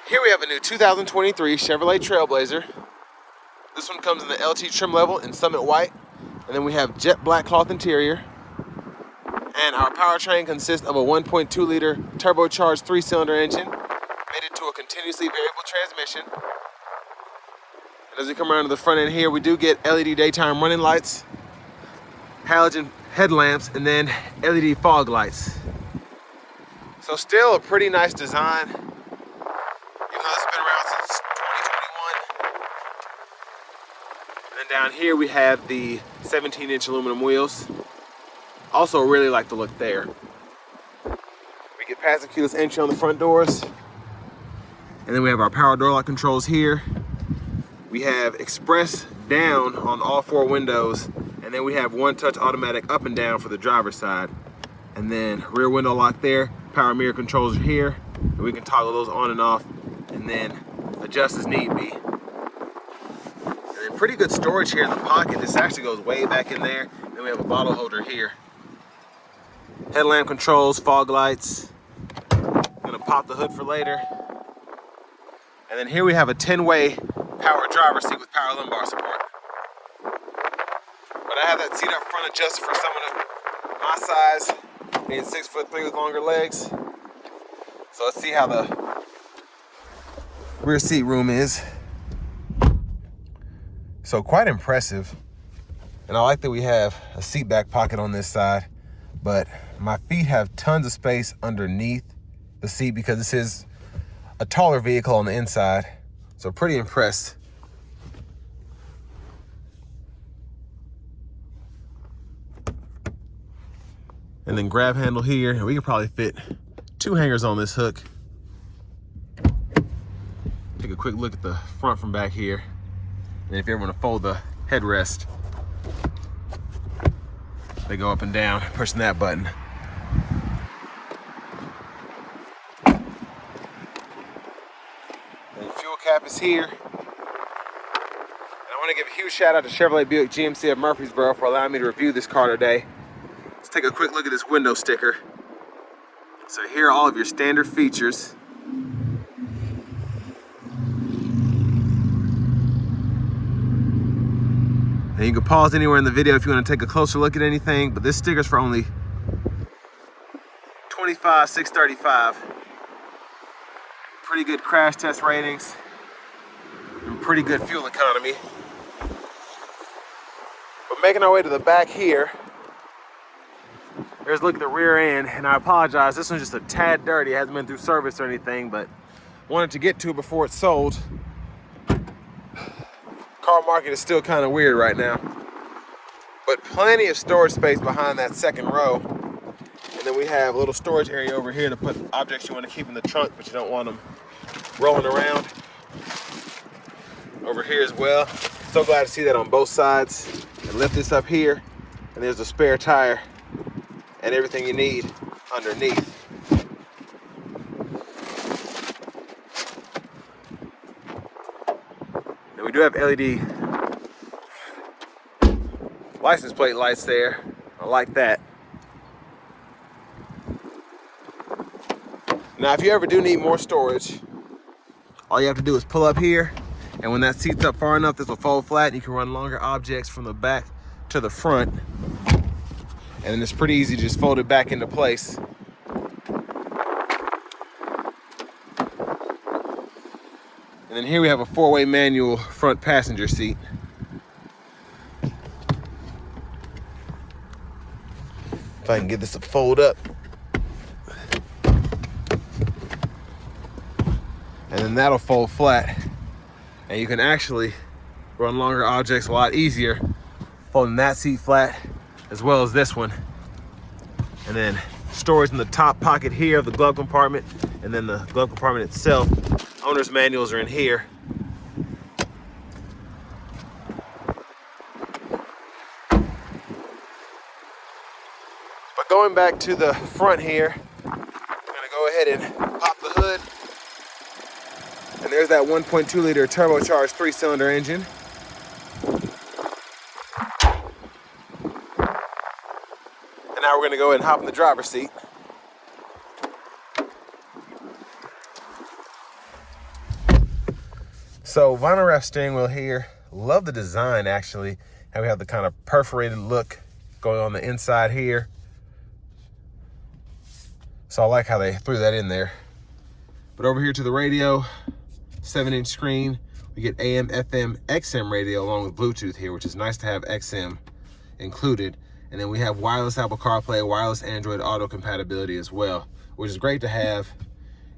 Here we have a new 2023 Chevrolet Trailblazer. This one comes in the LT trim level in Summit White. And then we have jet black cloth interior. And our powertrain consists of a 1.2 liter turbocharged 3-cylinder engine mated to a continuously variable transmission. And as we come around to the front end here, we do get LED daytime running lights, halogen headlamps, and then LED fog lights. So still a pretty nice design, even though it's been around since 2021. And then down here we have the 17-inch aluminum wheels. Also really like the look there. We get passive keyless entry on the front doors. And then we have our power door lock controls here. We have express down on all 4 windows. And then we have one-touch automatic up and down for the driver's side. And then rear window lock there. Power mirror controls are here. And we can toggle those on and off and then adjust as need be. And then pretty good storage here in the pocket. This actually goes way back in there. And then we have a bottle holder here. Headlamp controls, fog lights. I'm gonna pop the hood for later. And then here we have a 10-way power driver seat with power lumbar support. But I have that seat up front adjusted for someone of my size, being 6'3" with longer legs. So let's see how the rear seat room is. So quite impressive. And I like that we have a seat back pocket on this side, but my feet have tons of space underneath the seat because this is a taller vehicle on the inside. So pretty impressed. And then grab handle here, and we could probably fit 2 hangers on this hook. Take a quick look at the front from back here. And if you ever want to fold the headrest, they go up and down, pushing that button. And the fuel cap is here. And I want to give a huge shout out to Chevrolet Buick GMC of Murfreesboro for allowing me to review this car today. Let's take a quick look at this window sticker. So here are all of your standard features. And you can pause anywhere in the video if you want to take a closer look at anything, but this sticker's for only $25,635. Pretty good crash test ratings and pretty good fuel economy. But making our way to the back here, there's a look at the rear end, and I apologize, this one's just a tad dirty. It hasn't been through service or anything, but wanted to get to it before it's sold. Car market is still kind of weird right now, but plenty of storage space behind that second row. And then we have a little storage area over here to put objects you want to keep in the trunk, but you don't want them rolling around. Over here as well. So glad to see that on both sides. And lift this up here, and there's a spare tire and everything you need underneath. And we do have LED license plate lights there. I like that. Now, if you ever do need more storage, all you have to do is pull up here, and when that seat's up far enough, this will fold flat, and you can run longer objects from the back to the front. And then it's pretty easy to just fold it back into place. And then here we have a 4-way manual front passenger seat. If I can get this to fold up. And then that'll fold flat. And you can actually run longer objects a lot easier folding that seat flat as well as this one. And then storage in the top pocket here of the glove compartment, and then the glove compartment itself. Owner's manuals are in here. But going back to the front here, I'm gonna go ahead and pop the hood. And there's that 1.2 liter turbocharged 3-cylinder engine. And now we're gonna go ahead and hop in the driver's seat. So vinyl wrap steering wheel here. Love the design actually. How we have the kind of perforated look going on the inside here. So I like how they threw that in there. But over here to the radio, 7-inch screen. We get AM, FM, XM radio along with Bluetooth here, which is nice to have XM included. And then we have wireless Apple CarPlay, wireless Android Auto compatibility as well, which is great to have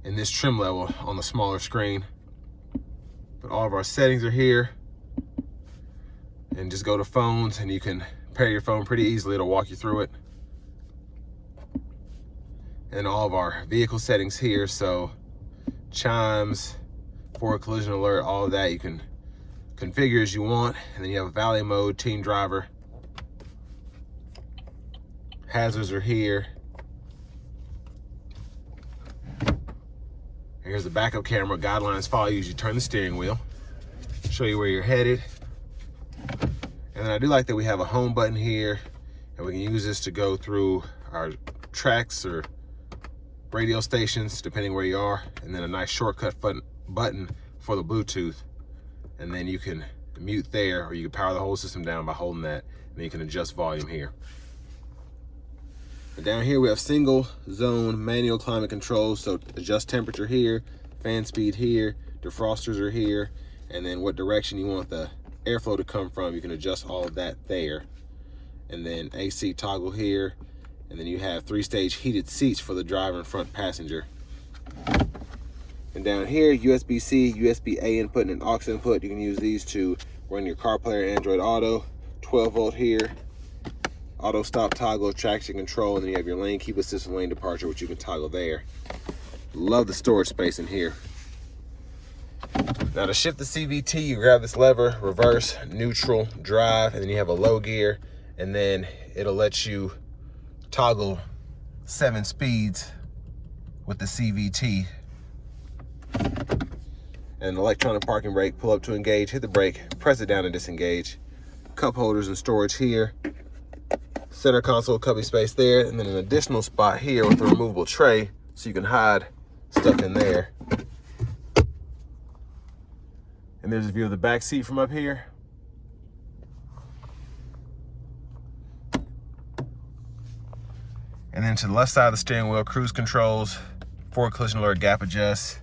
in this trim level on the smaller screen. But all of our settings are here. And just go to phones and you can pair your phone pretty easily. It'll walk you through it. And all of our vehicle settings here. So chimes, forward collision alert, all of that you can configure as you want. And then you have a valet mode, team driver. Hazards are here. Here's the backup camera. Guidelines follow you as you turn the steering wheel. Show you where you're headed. And then I do like that we have a home button here, and we can use this to go through our tracks or radio stations, depending where you are. And then a nice shortcut button for the Bluetooth. And then you can mute there, or you can power the whole system down by holding that. And then you can adjust volume here. And down here we have single zone manual climate control, so adjust temperature here, fan speed here, defrosters are here, and then what direction you want the airflow to come from, you can adjust all of that there. And then AC toggle here, and then you have 3-stage heated seats for the driver and front passenger. And down here, USB-C, USB-A input, and an aux input. You can use these to run your CarPlay or Android Auto. 12-volt here. Auto stop toggle, traction control, and then you have your lane keep assist and lane departure, which you can toggle there. Love the storage space in here. Now to shift the CVT, you grab this lever, reverse, neutral, drive, and then you have a low gear, and then it'll let you toggle 7 speeds with the CVT. And electronic parking brake, pull up to engage, hit the brake, press it down to disengage. Cup holders and storage here. Center console cubby space there, and then an additional spot here with a removable tray so you can hide stuff in there. And there's a view of the back seat from up here. And then to the left side of the steering wheel, cruise controls, forward collision alert, gap adjust,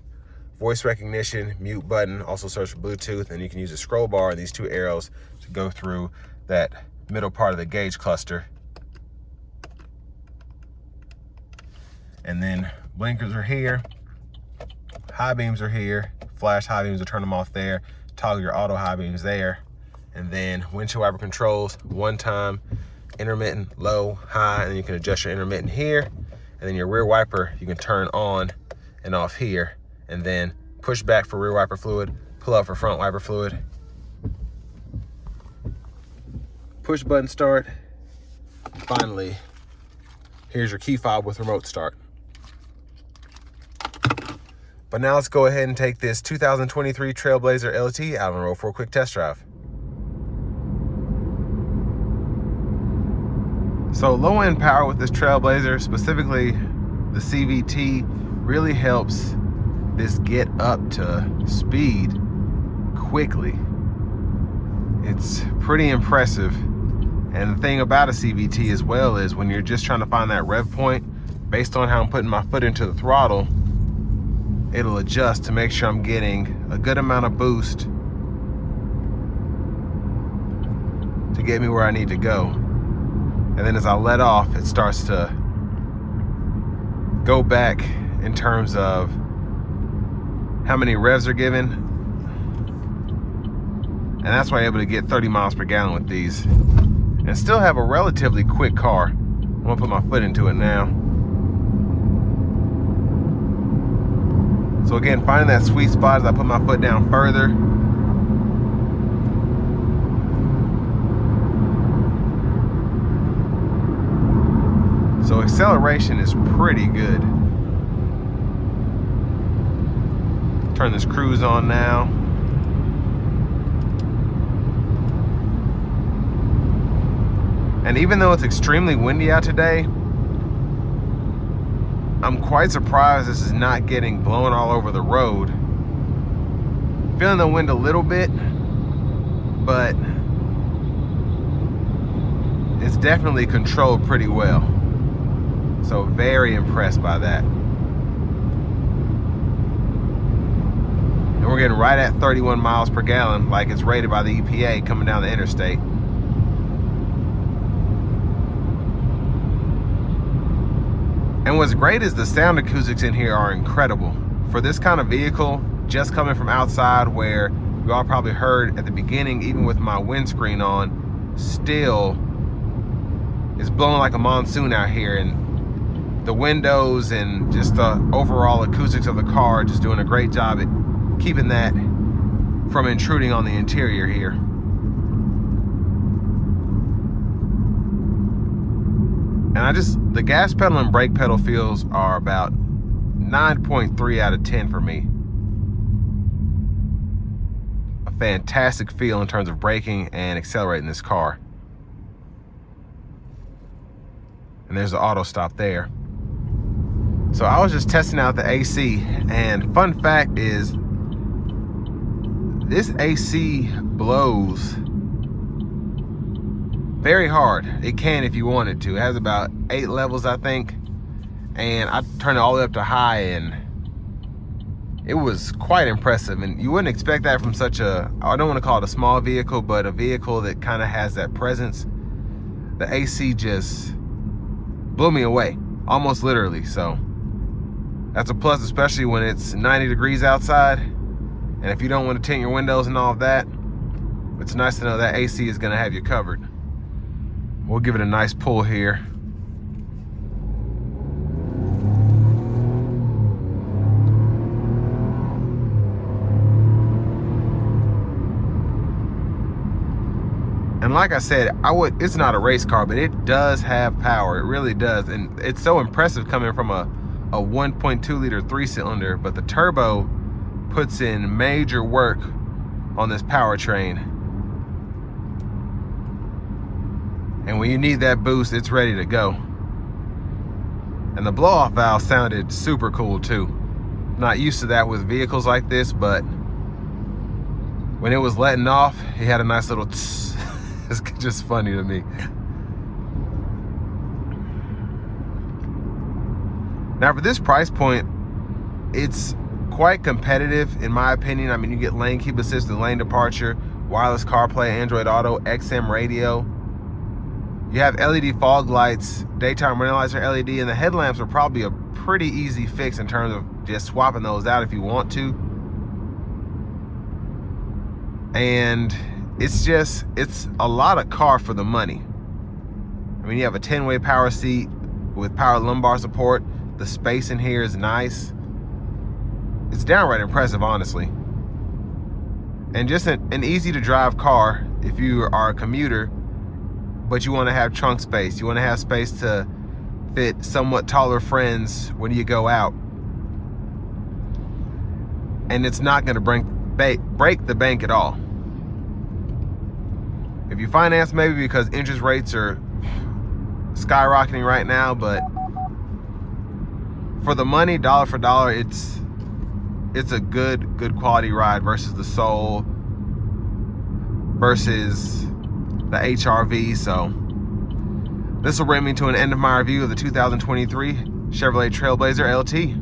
voice recognition, mute button, also search for Bluetooth, and you can use a scroll bar and these 2 arrows to go through that middle part of the gauge cluster. And then blinkers are here, high beams are here, flash high beams to turn them off there, toggle your auto high beams there, and then windshield wiper controls, 1-time, intermittent, low, high, and then you can adjust your intermittent here, and then your rear wiper you can turn on and off here, and then push back for rear wiper fluid, pull up for front wiper fluid. Push button start. Finally, here's your key fob with remote start. But now let's go ahead and take this 2023 Trailblazer LT out on the road for a quick test drive. So low end power with this Trailblazer, specifically the CVT, really helps this get up to speed quickly. It's pretty impressive. And the thing about a CVT as well is when you're just trying to find that rev point, based on how I'm putting my foot into the throttle, it'll adjust to make sure I'm getting a good amount of boost to get me where I need to go. And then as I let off, it starts to go back in terms of how many revs are given. And that's why I'm able to get 30 miles per gallon with these and still have a relatively quick car. I'm gonna put my foot into it now. So again, finding that sweet spot as I put my foot down further. So acceleration is pretty good. Turn this cruise on now. And even though it's extremely windy out today, I'm quite surprised this is not getting blown all over the road. Feeling the wind a little bit, but it's definitely controlled pretty well. So very impressed by that. And we're getting right at 31 miles per gallon like it's rated by the EPA coming down the interstate. And what's great is the sound acoustics in here are incredible. For this kind of vehicle, just coming from outside where you all probably heard at the beginning, even with my windscreen on, still it's blowing like a monsoon out here, and the windows and just the overall acoustics of the car are just doing a great job at keeping that from intruding on the interior here. And the gas pedal and brake pedal feels are about 9.3 out of 10 for me. A fantastic feel in terms of braking and accelerating this car. And there's the auto stop there. So I was just testing out the AC, and fun fact is this AC blows very hard. It can if you want it to. It has about 8 levels, I think. And I turned it all the way up to high, and it was quite impressive. And you wouldn't expect that from such a, I don't want to call it a small vehicle, but a vehicle that kind of has that presence. The AC just blew me away, almost literally. So that's a plus, especially when it's 90 degrees outside. And if you don't want to tint your windows and all of that, it's nice to know that AC is going to have you covered. We'll give it a nice pull here. And like I said, it's not a race car, but it does have power. It really does. And it's so impressive coming from a 1.2 liter 3-cylinder, but the turbo puts in major work on this powertrain. And when you need that boost, it's ready to go. And the blow-off valve sounded super cool too. Not used to that with vehicles like this, but when it was letting off, it had a nice little tss. It's just funny to me. Now for this price point, it's quite competitive in my opinion. I mean, you get lane keep assist and lane departure, wireless CarPlay, Android Auto, XM radio. You have LED fog lights, daytime running lights are LED, and the headlamps are probably a pretty easy fix in terms of just swapping those out if you want to. And it's a lot of car for the money. I mean, you have a 10-way power seat with power lumbar support. The space in here is nice. It's downright impressive, honestly. And just an easy to drive car if you are a commuter, but you want to have trunk space. You want to have space to fit somewhat taller friends when you go out. And it's not going to break the bank at all. If you finance, maybe because interest rates are skyrocketing right now, but for the money, dollar for dollar, it's a good quality ride versus the Soul, versus the HRV. So this will bring me to an end of my review of the 2023 Chevrolet Trailblazer LT.